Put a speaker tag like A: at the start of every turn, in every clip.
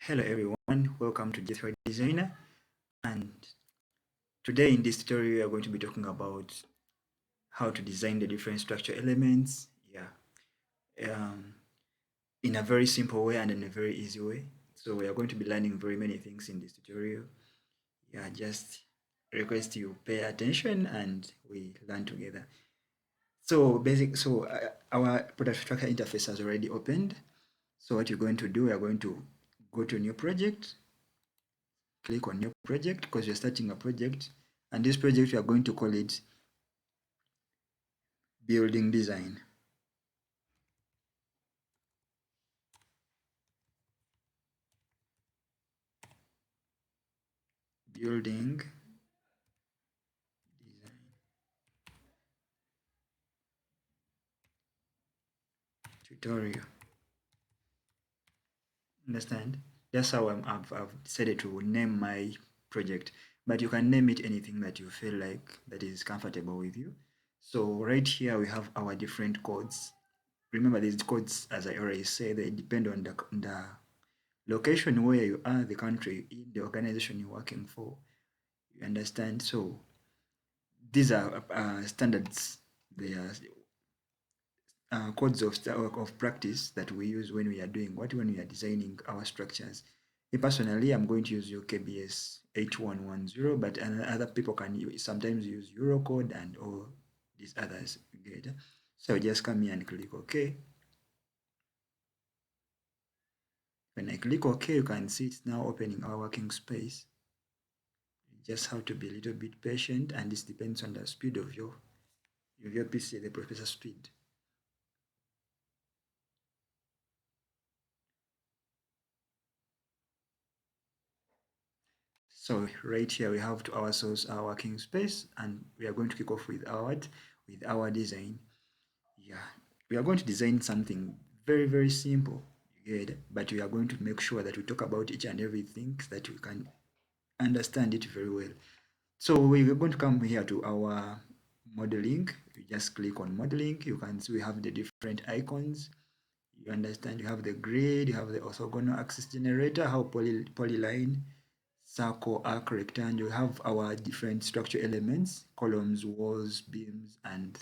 A: Hello everyone, welcome to Jethro Designer, and today in this tutorial we are going to be talking about how to design the different structure elements in a very simple way and in a very easy way. So we are going to be learning very many things in this tutorial. Just request you pay attention and we learn together. So our product structure interface has already opened. So what you're going to do, we are going to go to new project, click on new project because you're starting a project, and this project we are going to call it building design. Building design tutorial. Understand? That's how I've decided to name my project, but you can name it anything that you feel like that is comfortable with you. So right here we have our different codes. Remember, these codes, as I already said, they depend on the location where you are, the country, in the organization you're working for. You understand? So these are standards. They are codes of practice that we use when we are when we are designing our structures. Me personally, I'm going to use UKBS 8110, but other people can sometimes use Eurocode and all these others. Good. So just come here and click OK. When I click OK, you can see it's now opening our working space. You just have to be a little bit patient, and this depends on the speed of your PC, the processor speed. So right here we have to ourselves our working space, and we are going to kick off with our design. We are going to design something very simple, but we are going to make sure that we talk about each and everything so that we can understand it very well. So we're going to come here to our modeling. You just click on modeling. You can see we have the different icons. You understand, you have the grid, you have the orthogonal axis generator, how polyline, circle, arc, rectangle. You have our different structure elements, columns, walls, beams, and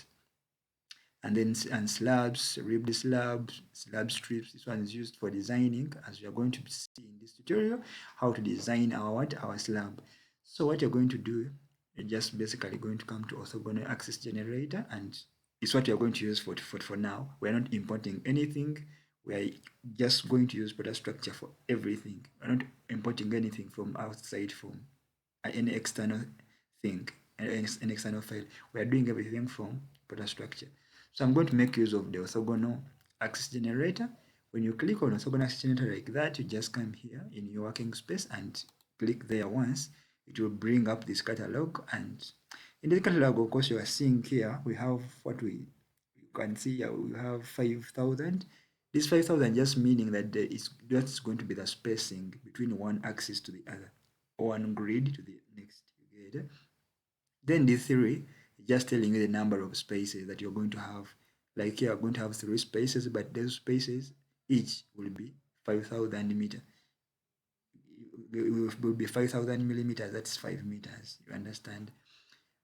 A: slabs, ribbed slabs, slab strips. This one is used for designing, as we are going to see in this tutorial, how to design our slab. So what you're going to do, you're just basically going to come to orthogonal axis generator, and it's what you're going to use for now. We're not importing anything. We're just going to use Protastructure for everything. We're not importing anything from outside, from any external thing, an external file. We're doing everything from Protastructure. So I'm going to make use of the orthogonal axis generator. When you click on orthogonal axis generator like that, you just come here in your working space and click there once. It will bring up this catalog, and in this catalog, of course, you are seeing here we have what you can see here. We have 5,000. This 5,000 just meaning that that's going to be the spacing between one axis to the other, or one grid to the next. Then the 3 is just telling you the number of spaces that you're going to have. Like here, you're going to have 3 spaces, but those spaces each will be 5,000 meters. It will be 5,000 millimeters. That's 5 meters. You understand?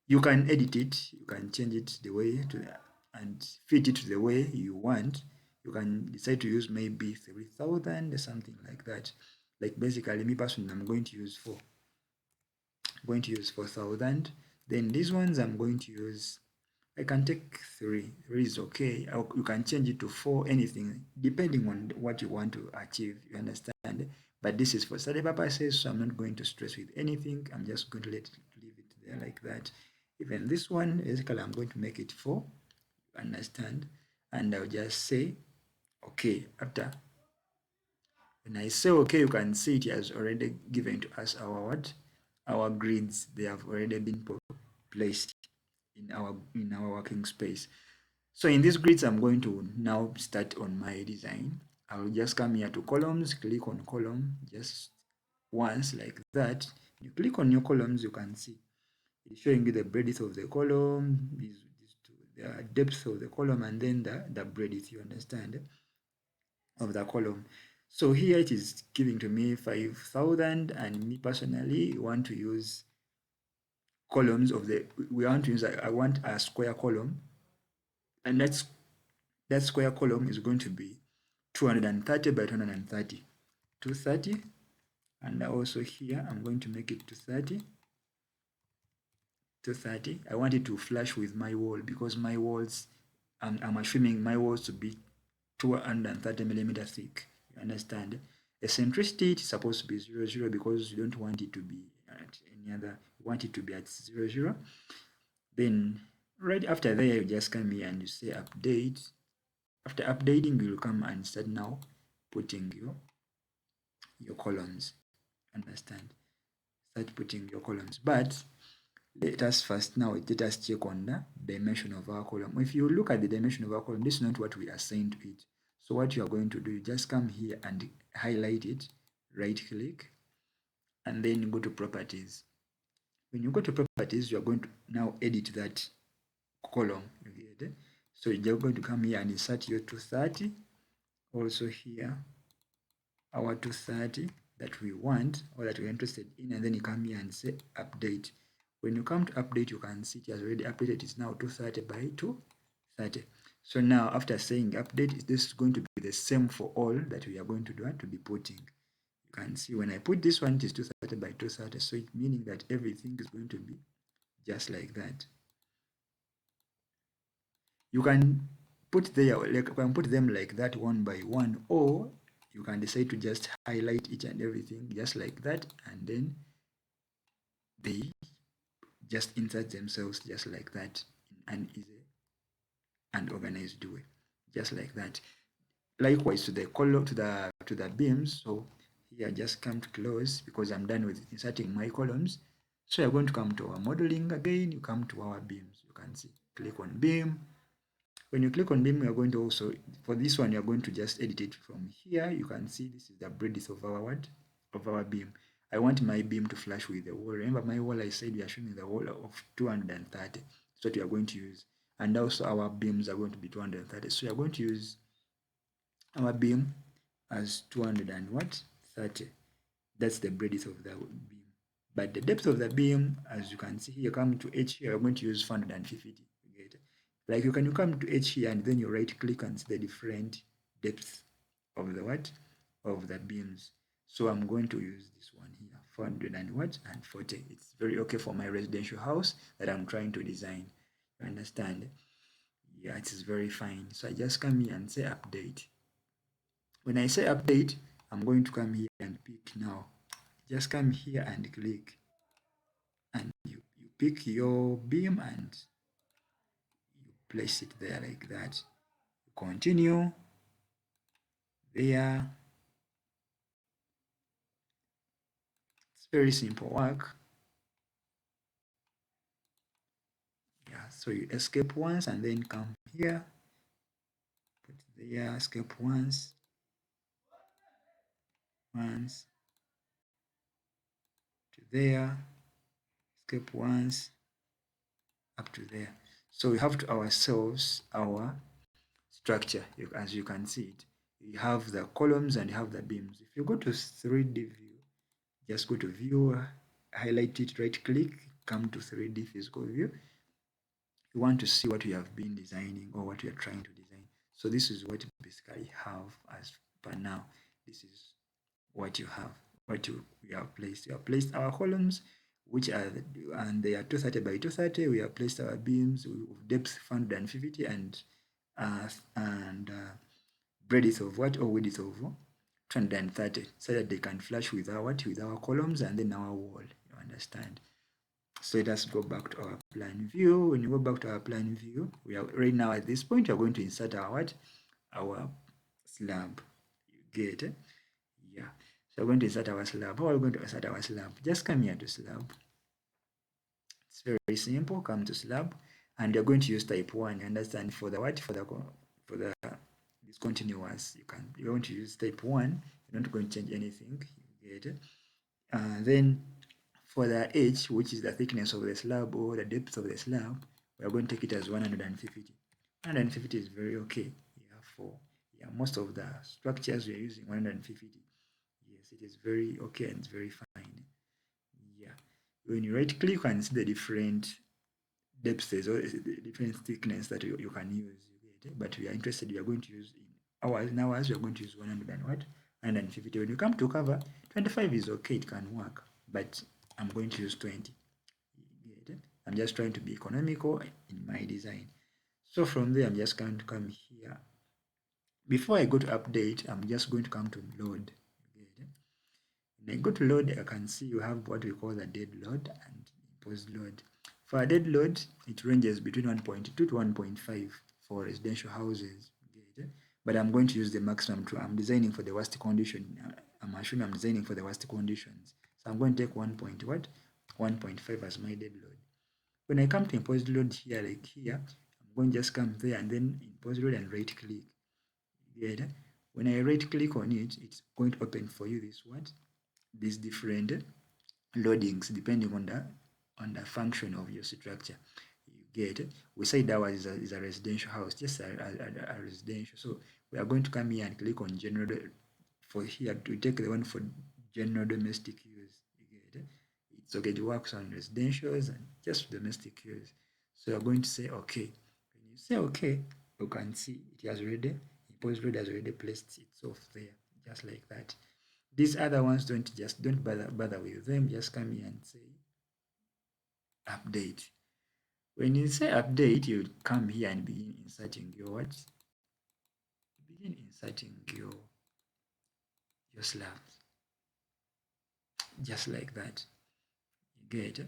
A: You can edit it. You can change it the way and fit it the way you want. You can decide to use maybe 3,000 or something like that. Like basically, me personally, I'm going to use 4. I'm going to use 4,000. Then these ones I'm going to use, I can take 3. 3 is okay. You can change it to 4, anything, depending on what you want to achieve. You understand? But this is for study purposes, so I'm not going to stress with anything. I'm just going to leave it there like that. Even this one, basically, I'm going to make it 4. You understand? And I'll just say, okay. After, when I say okay, you can see it has already given to us our grids. They have already been placed in our working space. So in these grids, I'm going to now start on my design. I'll just come here to columns, click on column just once like that. You click on your columns, you can see it's showing you the breadth of the column, the depth of the column, and then the breadth, you understand, of the column. So here it is giving to me 5,000, and me personally want to use columns of the, we want to use, I want a square column, and that square column is going to be 230 by 230, 230, and also here I'm going to make it 230, 230. I want it to flush with my wall because my walls, I'm assuming my walls to be 230 millimeter thick. You understand? Eccentricity is supposed to be 0, 0 because you don't want it to be at any other, you want it to be at 0, 0. Then right after there, you just come here and you say update. After updating, you will come and start now putting your columns. Understand? Start putting your columns. But let us first now, let us check on the dimension of our column. If you look at the dimension of our column, this is not what we assigned to it. So what you are going to do, you just come here and highlight it, right click, and then go to properties. When you go to properties, you are going to now edit that column. So you're going to come here and insert your 230. Also here, our 230 that we want or that we're interested in, and then you come here and say update. When you come to update, you can see it has already updated. It's now 230 by 230. So now after saying update, this is going to be the same for all that we are going to do to be putting. You can see when I put this one, it is 230 by 230. So it meaning that everything is going to be just like that. You can put there, like you can put them like that one by one, or you can decide to just highlight each and everything just like that, and then they just insert themselves just like that in an easy and organized way, just like that. Likewise to the column, to the beams. So here just come to close because I'm done with inserting my columns. So you're going to come to our modeling again. You come to our beams. You can see, click on beam. When you click on beam, you're going to also, for this one, you're going to just edit it from here. You can see this is the breadth of our what? Of our beam. I want my beam to flush with the wall. Remember my wall, I said we are showing the wall of 230. That's what we are going to use. And also our beams are going to be 230. So you're going to use our beam as 230. That's the breadth of the beam. But the depth of the beam, as you can see here, come to H here, you're going to use 450. Like you come to H here and then you right click and see the different depths of the what? Of the beams. So I'm going to use this one here, 440. It's very okay for my residential house that I'm trying to design. You understand? Yeah, it is very fine. So I just come here and say update. When I say update, I'm going to come here and pick now. Just come here and click. And you pick your beam and you place it there like that. Continue there. It's very simple work. Yeah, so you escape once and then come here, put there, escape once, to there, escape once, up to there. So we have to ourselves our structure. As you can see it, you have the columns and you have the beams. If you go to 3D view, just go to view, highlight it, right click, come to 3D physical view. You want to see what you have been designing or what you are trying to design. So this is what you basically have as per now. This is what you have, we have placed. We have placed our columns, which are, and they are 230 by 230. We have placed our beams with depth 450 and breadth of what, or width of 230, so that they can flush with our what, with our columns and then our wall. You understand? So let us go back to our plan view. When you go back to our plan view, we are right now at this point, we are going to insert our what? Our slab. You get it? Yeah. So we're going to insert our slab. How are we going to insert our slab? Just come here to slab. It's very simple. Come to slab, and you're going to use type 1. You understand? For the what? For the discontinuous, you're going to use type 1. You're not going to change anything. You get it? Then for the H, which is the thickness of the slab or the depth of the slab, we are going to take it as 150. 150 is very okay. Yeah, most of the structures we are using 150. Yes, it is very okay and it's very fine. Yeah, when you right click, you can see the different depths or the different thickness that you can use. But we are interested, we are going to use in hours. In hours, we are going to use 100 and what? 150. When you come to cover, 25 is okay, it can work, but I'm going to use 20. I'm just trying to be economical in my design. So from there, I'm just going to come here. Before I go to update, I'm just going to come to load. When I go to load, I can see you have what we call a dead load and post load. For a dead load, it ranges between 1.2 to 1.5 for residential houses. But I'm going to use the maximum too. I'm designing for the worst condition. I'm assuming I'm designing for the worst conditions. So I'm going to take 1.5 as my dead load. When I come to impose load here, like here, I'm going to just come there and then impose load and right click. When I right click on it, it's going to open for you this what? These different loadings depending on the function of your structure. You get it? We said ours is a residential house, just a residential. So we are going to come here and click on general for here to take the one for general domestic use. You get it? It's okay, it works on residentials and just domestic use. So you're going to say okay. When you say okay, you can see it has already imposed load has already placed itself there, just like that. These other ones don't bother with them. Just come here and say update. When you say update, you come here and begin inserting your what? Begin inserting your slabs. Just like that. You get it?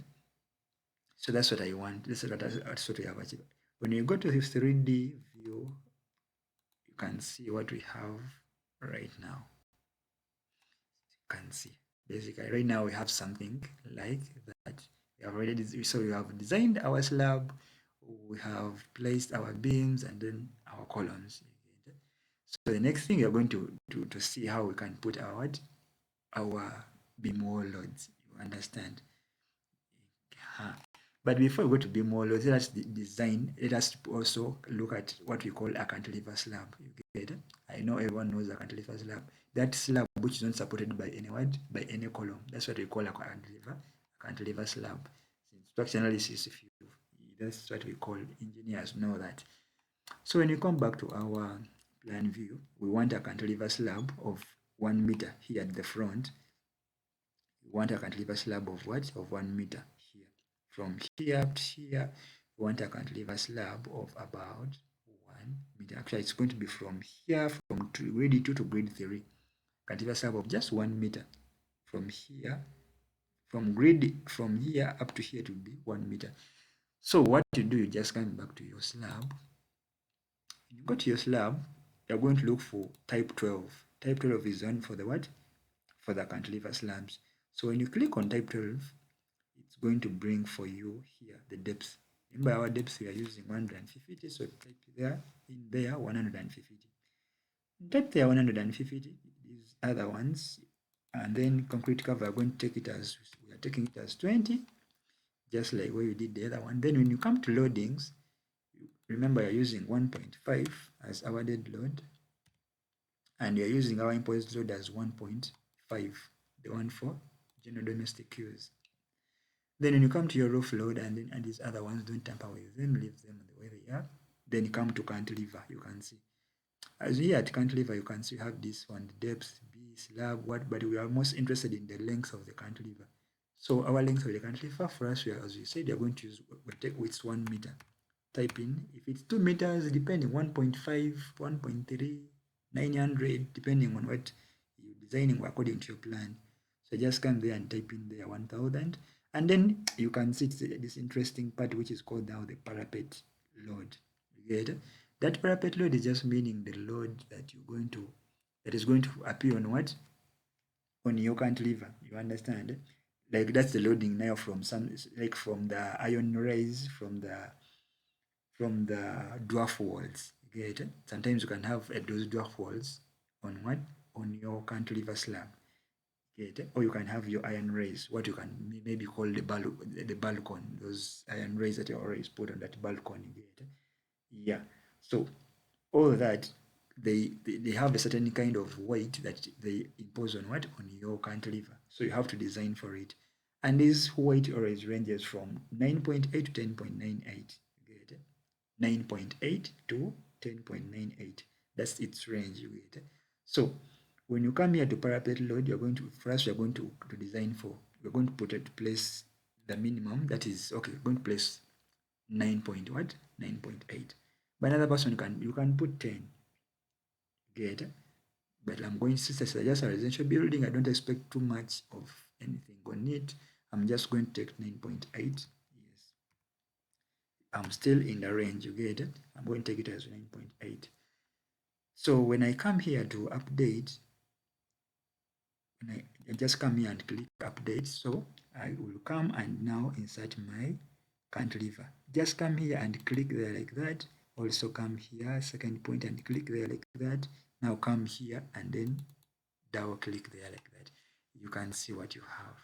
A: So that's what I want. That's what we have achieved. When you go to this 3D view, you can see what we have right now. You can see. Basically, right now we have something like that. We have already, so we have designed our slab, we have placed our beams and then our columns. So the next thing you're going to see how we can put our beam wall loads. You understand? But before we go to beam wall loads, let us design. Let us also look at what we call a cantilever slab. You get it? I know everyone knows a cantilever slab. That slab which is not supported by any word, by any column. That's what we call a cantilever slab. Structure analysis, that's what we call, engineers know that. So when you come back to our plan view, we want a cantilever slab of 1 meter here at the front. We want a cantilever slab of what? Of 1 meter here. From here up to here, we want a cantilever slab of about 1 meter. Actually, it's going to be from here, from grade 2 to grade 3. Cantilever slab of just 1 meter. From here, from here up to here to be 1 meter. So what you do, you just come back to your slab. When you go to your slab, you're going to look for type 12. Type 12 is on for the what? For the cantilever slabs. So when you click on type 12, it's going to bring for you here the depth. Remember our depth we are using 150, so type there, in there 150. Type there 150, these other ones, and then concrete cover, we are going to take it as, we are taking it as 20, just like where you did the other one. Then when you come to loadings, remember you're using 1.5 as our dead load, and you're using our imposed load as 1.5, the one for general domestic use. Then when you come to your roof load and these other ones, don't tamper with them, leave them the way they are. Then you come to cantilever, you can see. As here at cantilever, you can see you have this one, the depth, B, slab, what, but we are most interested in the length of the cantilever. So our length of the cantilever for us, as we said, we are going to use, we'll take with 1 meter. Type in, if it's 2 meters, depending, 1.5, 1.3, 900, depending on what you're designing according to your plan. So just come there and type in there 1000. And then you can see this interesting part which is called now the parapet load. You get it? That parapet load is just meaning the load that is going to appear on what? On your cantilever. You understand? Like that's the loading now from from the iron rays, from the dwarf walls. You get it? Sometimes you can have those dwarf walls on what? On your cantilever slab. Or you can have your iron rays, what you can maybe call the balcony, those iron rays that you always put on that balcony. Yeah. So all that they have a certain kind of weight that they impose on your cantilever. So you have to design for it. And this weight always ranges from 9.8 to 10.98. 9.8 to 10.98. That's its range. You get it? So when you come here to parapet load, you're going to design for, you're going to put it, place the minimum, that is, okay, you're going to place 9.8. But another person you can put 10. Get it? But I'm going to, since it's just a residential building, I don't expect too much of anything on it. I'm just going to take 9.8. Yes, I'm still in the range. You get it? I'm going to take it as 9.8. So when I come here to update, when I just come here and click update, so I will come and now insert my cantilever. Just come here and click there like that. Also come here, second point, and click there like that. Now come here and then double click there like that. You can see what you have.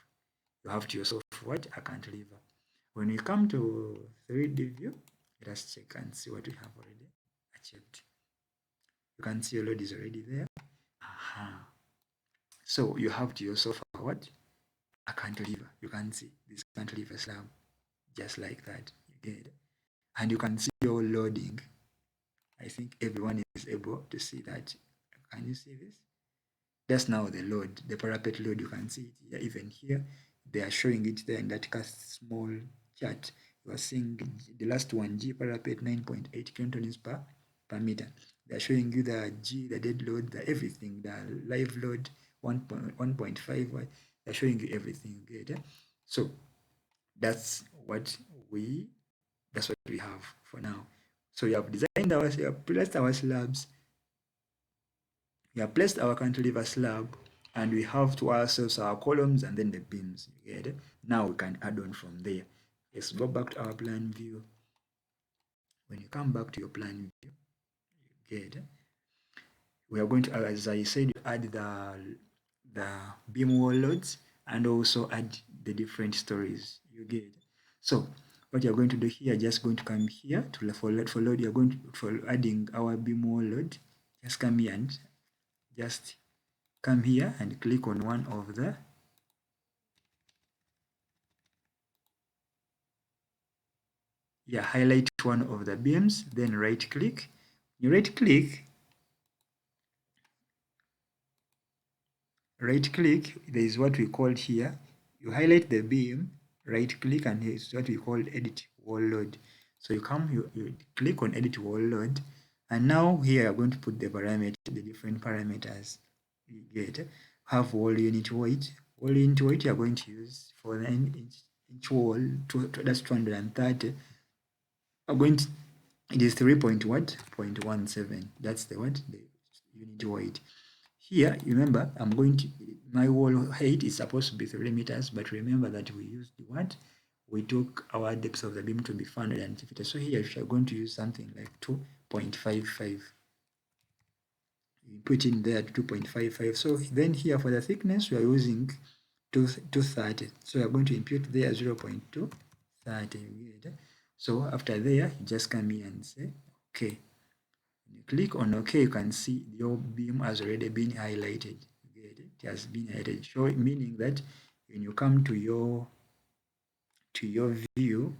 A: You have to yourself what? A cantilever. When you come to 3D view, let us check and see what we have already achieved. You can see your load is already there. Aha. So you have to yourself what? A cantilever. You can see this cantilever slab just like that. You get it? And you can see your loading. I think everyone is able to see that. Can you see this? That's now the load, the parapet load. You can see it here, even here. They are showing it there in that small chart. You are seeing the last one, G parapet 9.8 kilonewtons per meter. They are showing you the G, the dead load, the everything, the live load 1.5. They're showing you everything. Okay? So that's what we have for now. So we have designed we have placed our slabs. We have placed our cantilever slab, and we have to ourselves our columns and then the beams. You get it? Now we can add on from there. Let's go back to our plan view. When you come back to your plan view, you get it? We are going to, as I said, add the beam wall loads and also add the different stories. You get it? So what you're going to do here, just going to come here to for load. You're going to, for adding our beam wall load, just come here and just come here and click on one of the highlight one of the beams, then right click. You right click, there is what we call here. You highlight the beam, right click, and it's what we call edit wall load. So you come, you click on edit wall load, and now here you're going to put the parameter, the different parameters. You get have wall unit weight. Wall unit weight you're going to use for the inch wall, that's 230. I'm going to, it is 3.17. That's the unit weight. Here, remember, I'm going to, my wall height is supposed to be 3 meters, but remember that we used what? We took our depth of the beam to be 450. So here, if you're going to use something like 2.55, you put in there 2.55. So then here for the thickness, we are using 230. So we are going to impute there 0.230. So after there, you just come here and say, okay. When you click on OK, you can see your beam has already been highlighted. It has been highlighted, meaning that when you come to your view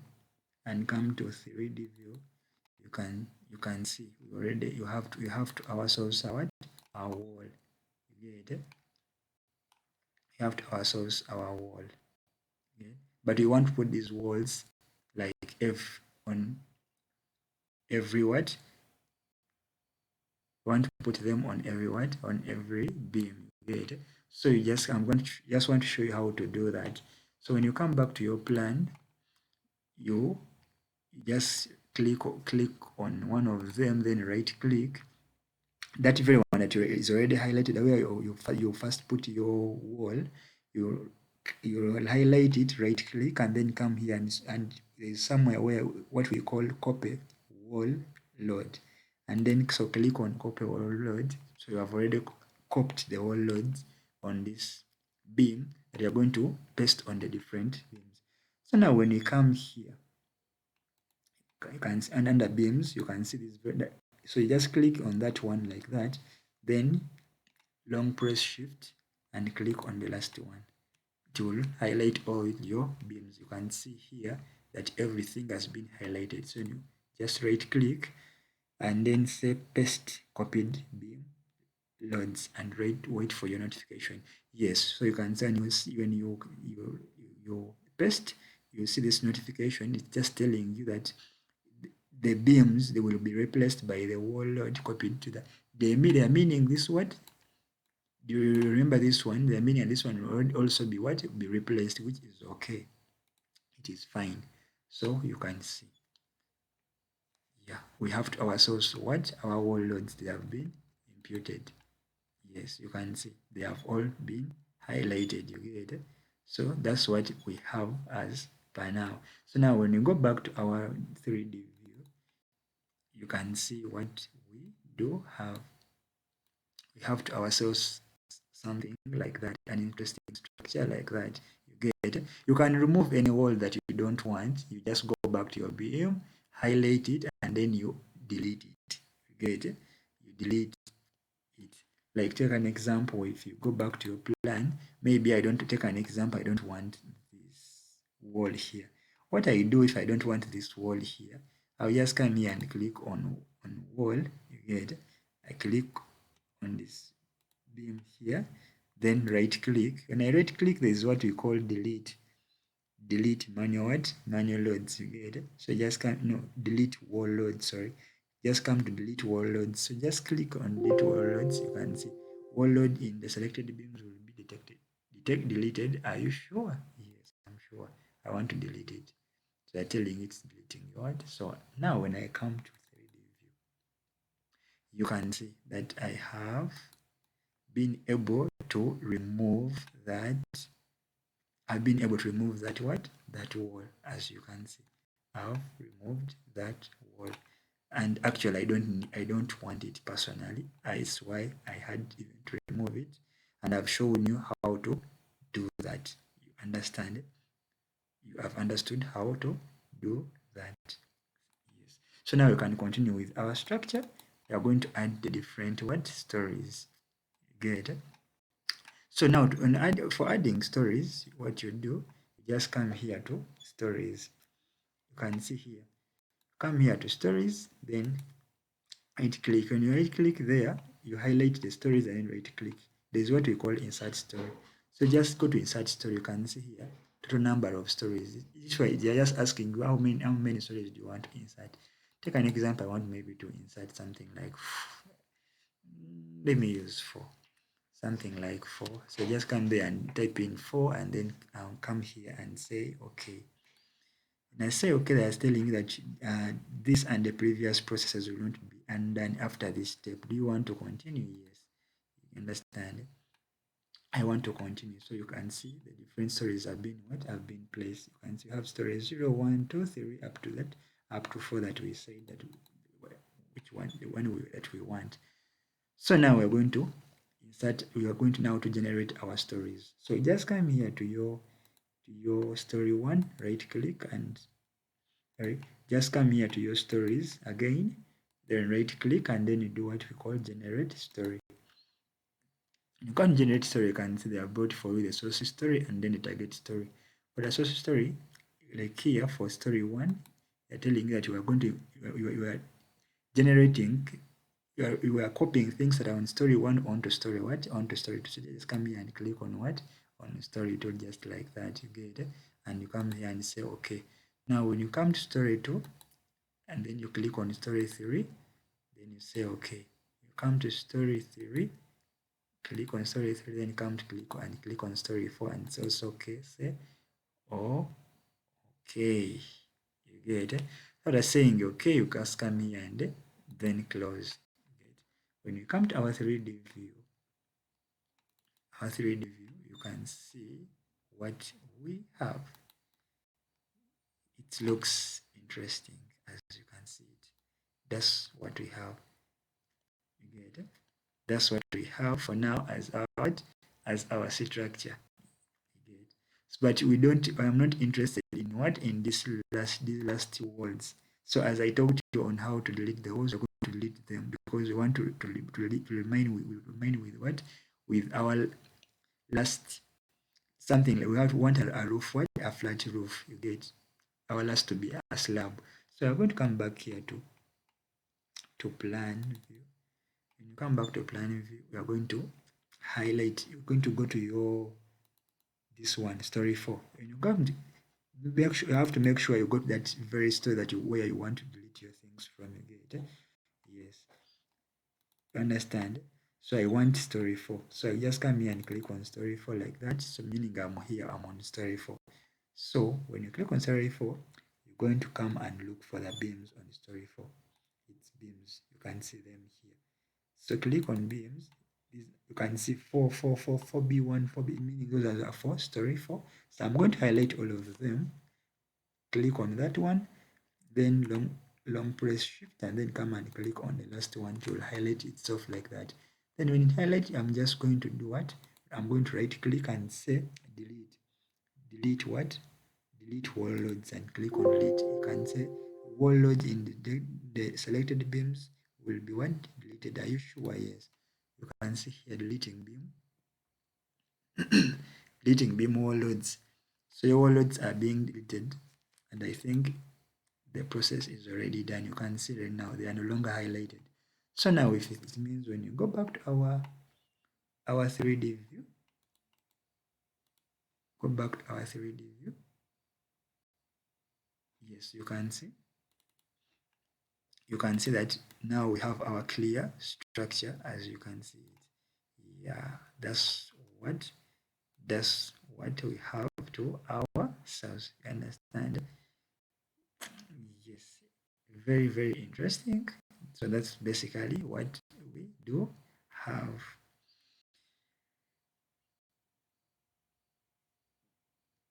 A: and come to 3D view, you can see already you have to ourselves our wall. You have to ourselves our wall. But we want to put these walls like F on every what? We want to put them on every what? On every beam. So you just, I'm going to just want to show you how to do that. So when you come back to your plan, you just click on one of them, then right click. That very one that is already highlighted, where you first put your wall, you highlight it, right click, and then come here and there's somewhere where what we call copy wall load, and then so click on copy wall load. So you have already copied the wall loads on this beam that you're going to paste on the different beams. So now when you come here, you can, and under beams, you can see this So you just click on that one like that, then long press shift and click on the last one. It will highlight all your beams. You can see here that everything has been highlighted. So you just right click and then say paste copied beam loads and wait for your notification. Yes, so you can see when you paste, you see this notification. It's just telling you that the beams, they will be replaced by the wall load copied to the they are meaning this what. Do you remember this one? The meaning this one will also be what? Be replaced, which is okay. It is fine. So you can see. Yeah, we have to our source what? Our wall loads, they have been imputed. Yes, you can see they have all been highlighted. You get it? So that's what we have as per now. So now when you go back to our 3D view, you can see what we do have. We have to ourselves something like that, an interesting structure like that. You get it? You can remove any wall that you don't want. You just go back to your beam, highlight it, and then you delete it. You get it? You delete it. Like take an example, if you go back to your plan, maybe I don't take an example, I don't want this wall here. What I do if I don't want this wall here, I'll just come here and click on wall. You get it? I click on this beam here, then right click. When I right click, there is what we call delete manual loads. You get it? So just delete wall load, sorry, just come to delete wall loads. So just click on delete wall loads. You can see wall load in the selected beams will be deleted. Are you sure? Yes, I'm sure. I want to delete it. So they're telling it's deleting what. So now when I come to 3D view, you can see that I have been able to remove that. I've been able to remove that what? That wall. As you can see, I've removed that wall. And actually I don't want it personally. That's why I had even to remove it. And I've shown you how to do that. You understand it? You have understood how to do that. Yes. So now we can continue with our structure. We are going to add the different what? Stories. Get it? So now for adding stories, what you do, you just come here to stories. You can see here. Come here to stories, then right click. When you right click there, you highlight the stories and then right click. There's what we call insert story. So just go to insert story. You can see here total number of stories. Each way they're just asking you how many stories do you want to insert. Take an example. I want maybe to insert something like let me use 4. Something like 4. So just come there and type in 4 and then come here and say okay. And I say okay, that's telling you that this and the previous processes will not be undone after this step. Do you want to continue? Yes. You understand? I want to continue. So you can see the different stories have been placed. You can see you have stories 0, 1, 2, 3 up to that, up to 4 that we say that which one, the one that we want. So now we're going to we are going to now to generate our stories. So just come here to your story 1, right click and just come here to your stories again, then right click and then you do what we call generate story. You can't generate story, you can see they have brought for you the source story and then the target story. For the source story, like here for story 1, they're telling you that you are going to you are generating, you are copying things that are on story 1 onto story what? Onto story 2. So just come here and click on what? On story 2, just like that. You get it? And you come here and say okay. Now when you come to story 2 and then you click on story 3, then you say okay. You come to story 3, click on story 3, then come to click on story 4 and say also okay. Say oh okay. You get it? So they're saying okay, you just come here and then close. When you come to our 3D view, you can see what we have. It looks interesting as you can see it. That's what we have. You get it? That's what we have for now as our structure. You get it? But we don't. I'm not interested in what in these last words. So as I told you on how to delete the walls, to delete them because we want to remain with what? With our last something like we want a roof, what? A flat roof, you get. Our last to be a slab. So I'm going to come back here to plan view. When you come back to plan view, we are going to highlight, you're going to go to your this one, story 4. When you come to, you have to make sure you got that very story that where you want to delete your things from, you get. Yes, you understand. So I want story 4, so I just come here and click on story 4 like that. So meaning I'm here, I'm on story 4. So when you click on story 4, you're going to come and look for the beams on story 4. It's beams, you can see them here. So click on beams. You can see 4B1, 4B, meaning those are 4, story 4. So I'm going to highlight all of them. Click on that one, then long press shift and then come and click on the last one to highlight itself like that. Then when it highlights, I'm just going to do what? I'm going to right click and say delete. Delete what? Delete wall loads and click on delete. You can say wall loads in the selected beams will be what? Deleted. Are you sure? Yes. You can see here deleting beam. Deleting beam wall loads. So your wall loads are being deleted, and I think the process is already done. You can see right now they are no longer highlighted. So now if it means when you go back to our 3D view, go back to our 3D view. Yes, you can see that now we have our clear structure, as you can see it. Yeah, that's what we have to ourselves. You understand? Yes, very, very interesting. So that's basically what we do have.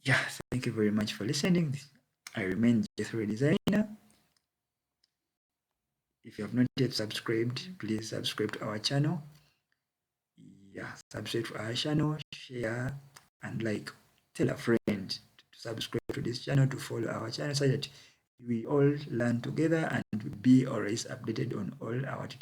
A: Yeah, thank you very much for listening. I remain Jethro Designer. If you have not yet subscribed, please subscribe to our channel. Yeah, subscribe to our channel, share and like. Tell a friend to subscribe to this channel, to follow our channel, so that we all learn together and be always updated on all our tutorials.